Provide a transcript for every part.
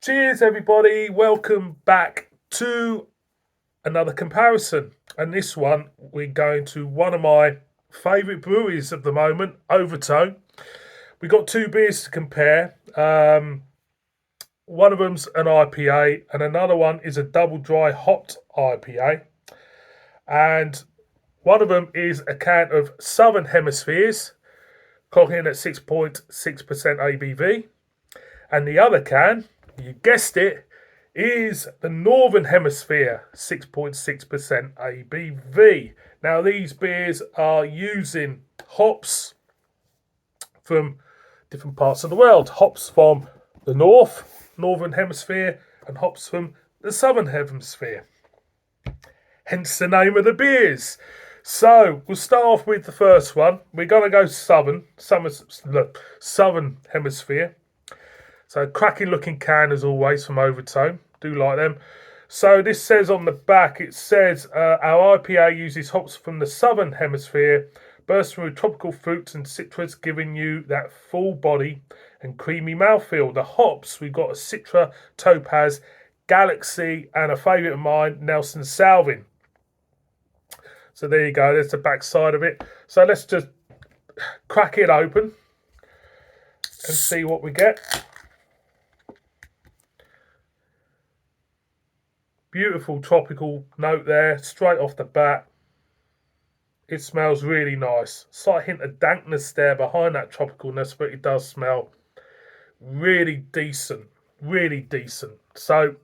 Cheers, everybody. Welcome back to another comparison. And this one, we're going to one of my favourite breweries at the moment, Overtone. We got two beers to compare. One of them's an IPA, and another one is a double dry hopped IPA. And one of them is a can of Southern Hemispheres, clocking in at 6.6% ABV. And the other can, you guessed it, is the Northern Hemisphere, 6.6% ABV. Now, these beers are using hops from different parts of the world. Hops from the Northern Hemisphere, and hops from the Southern Hemisphere. Hence the name of the beers. So, we'll start off with the first one. We're going to go Southern Hemisphere. So cracking looking can as always from Overtone. Do like them. So this says on the back, it says our IPA uses hops from the Southern Hemisphere, bursting with tropical fruits and citrus, giving you that full body and creamy mouthfeel. The hops, we've got a Citra, Topaz, Galaxy, and a favourite of mine, Nelson Salvin. So there you go. There's the back side of it. So let's just crack it open and see what we get. Beautiful tropical note there, straight off the bat. It smells really nice. Slight hint of dankness there behind that tropicalness, but it does smell really decent. Really decent. So,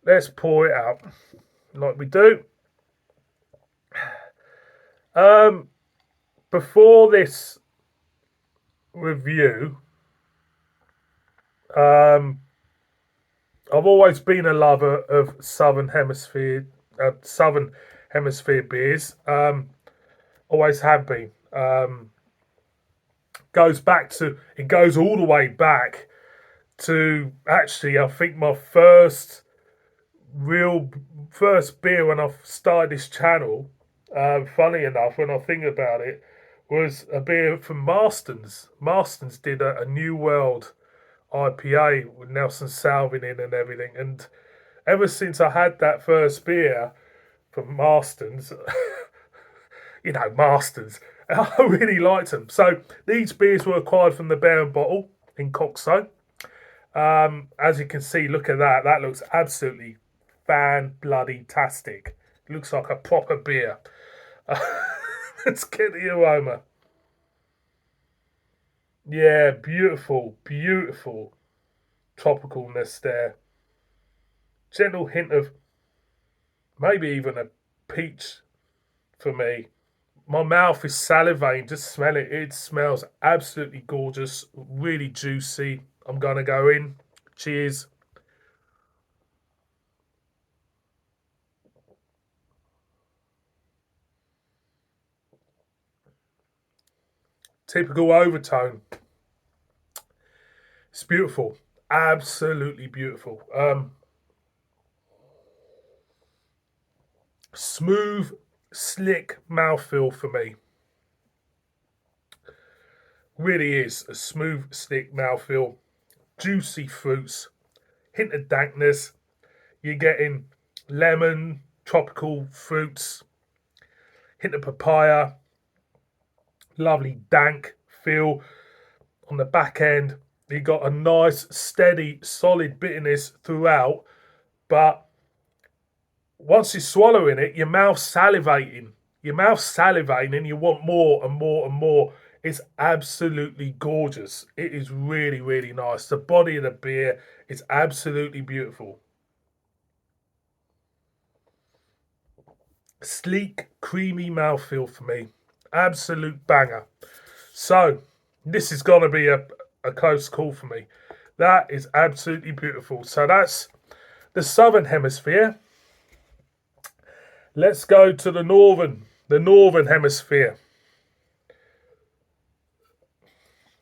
let's pour it out like we do. Before this review, I've always been a lover of Southern Hemisphere beers. Always have been. It goes all the way back to actually I think my first beer when I started this channel. Funny enough, when I think about it, was a beer from Marston's. Marston's did a New World IPA with Nelson Salvin in and everything, and ever since I had that first beer from Marston's, Marston's, I really liked them. So these beers were acquired from the Bear and Bottle in Coxo. As you can see, look at that. That looks absolutely fan-bloody-tastic. Looks like a proper beer. Let's get the aroma. Yeah, beautiful, beautiful tropicalness there. Gentle hint of maybe even a peach for me. My mouth is salivating, just smell it. It smells absolutely gorgeous, really juicy. I'm going to go in. Cheers. Typical Overtone. It's beautiful. Absolutely beautiful. Smooth, slick mouthfeel for me. Really is a smooth, slick mouthfeel. Juicy fruits. Hint of dankness. You're getting lemon, tropical fruits. Hint of papaya. Lovely dank feel on the back end. You got a nice, steady, solid bitterness throughout, but once you're swallowing it, your mouth's salivating. Your mouth's salivating, and you want more and more and more. It's absolutely gorgeous. It is really, really nice. The body of the beer is absolutely beautiful. Sleek, creamy mouthfeel for me. Absolute banger. So, this is going to be a close call for me. That is absolutely beautiful. So, that's the Southern Hemisphere. Let's go to the Northern Hemisphere.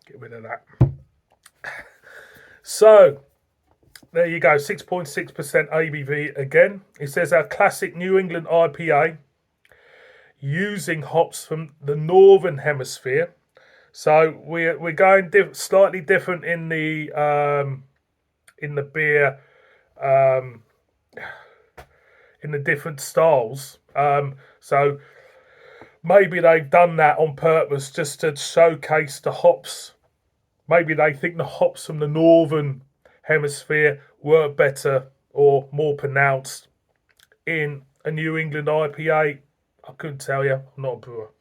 Get rid of that. So, there you go, 6.6% ABV again. It says our classic New England IPA using hops from the Northern Hemisphere. So we're going slightly different in the in the beer, um, in the different styles. So maybe they've done that on purpose just to showcase the hops. Maybe they think the hops from the northern hemisphere were better or more pronounced in a New England IPA. I couldn't tell you. I'm not a brewer.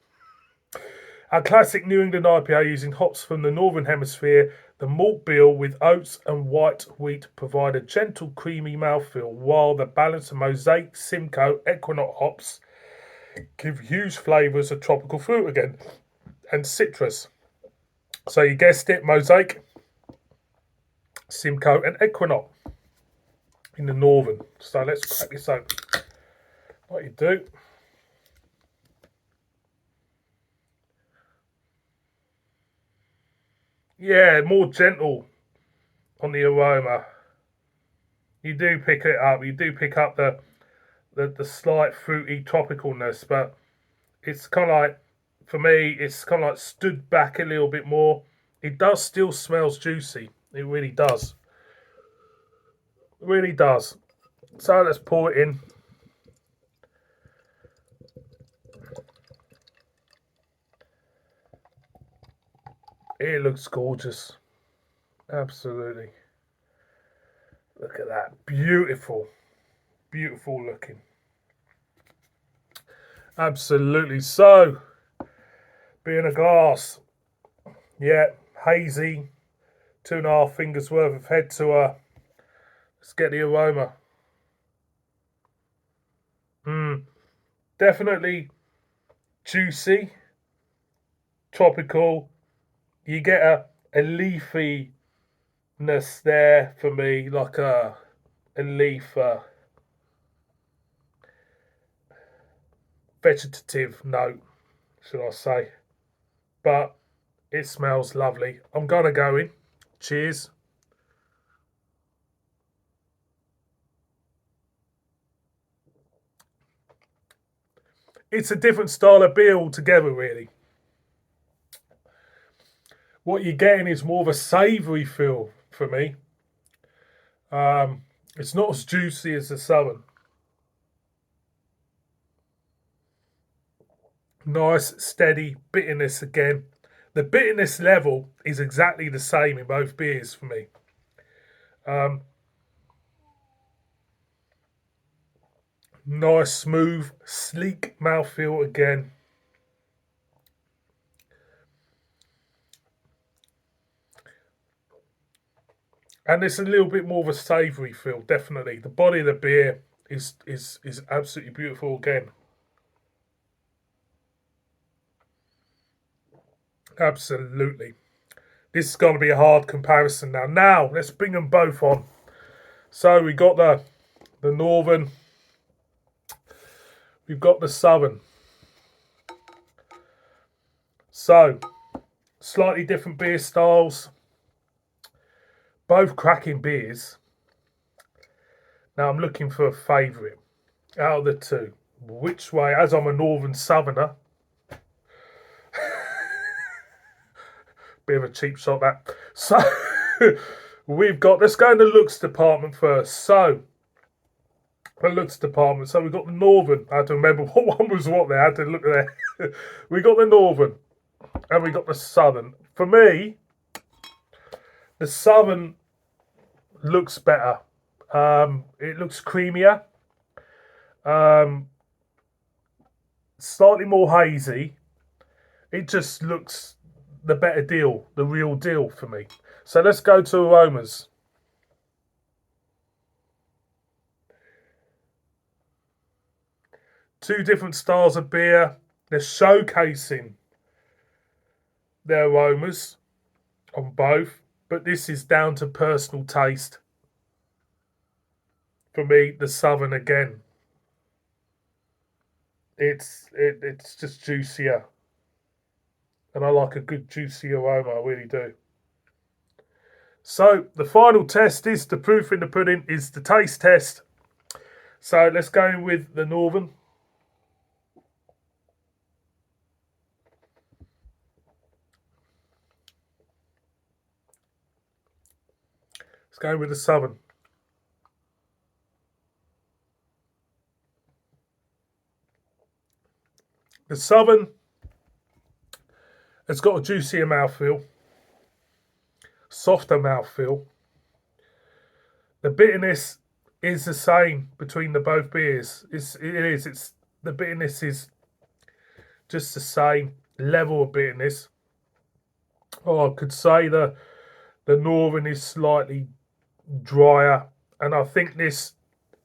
Our classic New England IPA using hops from the Northern Hemisphere, the malt bill with oats and white wheat provide a gentle, creamy mouthfeel, while the balance of Mosaic, Simcoe, Equinox hops give huge flavours of tropical fruit again and citrus. So you guessed it, Mosaic, Simcoe, and Equinox in the Northern. So let's crack this open. What you do. Yeah, more gentle on the aroma. You do pick it up. You do pick up the slight fruity tropicalness, but it's kind of like, for me, it's kind of like stood back a little bit more. It does still smells juicy. It really does. It really does. So let's pour it in. It looks gorgeous. Absolutely. Look at that. Beautiful. Beautiful looking. Absolutely. So, being a glass. Yeah, hazy. 2.5 fingers worth of head to her. Let's get the aroma. Definitely juicy, tropical. You get a leafiness there for me, like a leaf, vegetative note, should I say. But it smells lovely. I'm going to go in. Cheers. It's a different style of beer altogether, really. What you're getting is more of a savoury feel for me. It's not as juicy as the Southern. Nice, steady bitterness again. The bitterness level is exactly the same in both beers for me. Nice, smooth, sleek mouthfeel again. And it's a little bit more of a savoury feel, definitely. The body of the beer is absolutely beautiful again. Absolutely. This is going to be a hard comparison now. Now, let's bring them both on. So we got the Northern, we've got the Southern. So, slightly different beer styles. Both cracking beers. Now I'm looking for a favourite out of the two. Which way, as I'm a Northern Southerner, bit of a cheap shot that. So we've got, let's go in the looks department first. So the looks department. So we've got the Northern. I had to remember what one was what there. I had to look at there. We got the Northern and we got the Southern. For me, the Southern looks better. It looks creamier. Slightly more hazy. It just looks the better deal, the real deal for me. So let's go to aromas. Two different styles of beer. They're showcasing their aromas on both, but this is down to personal taste. For me, the Southern again. It's just juicier, and I like a good juicy aroma. I really do. So the final test is the proof in the pudding is the taste test. So let's go in with the Northern. Let's go with the Southern. The Southern has got a juicier mouthfeel, softer mouthfeel. The bitterness is the same between the both beers. It's the bitterness is just the same level of bitterness. Oh, I could say the Northern is slightly drier, and I think this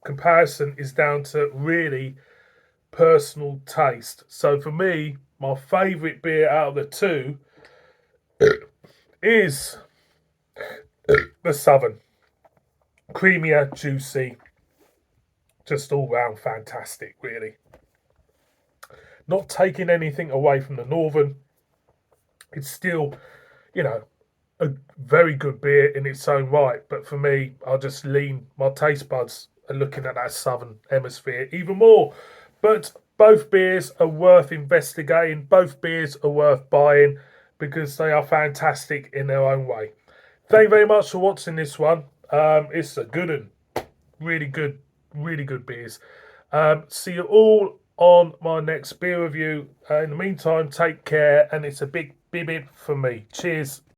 comparison is down to really personal taste. So for me, my favourite beer out of the two is the Southern. Creamier, juicy, just all round fantastic, really. Not taking anything away from the Northern. It's still, you know, a very good beer in its own right. But for me, I'll just lean my taste buds are looking at that Southern Hemisphere even more. But both beers are worth investigating. Both beers are worth buying because they are fantastic in their own way. Thank you very much for watching this one. It's a good one. Really good beers. See you all on my next beer review. In the meantime, take care, and it's a big bib for me. Cheers.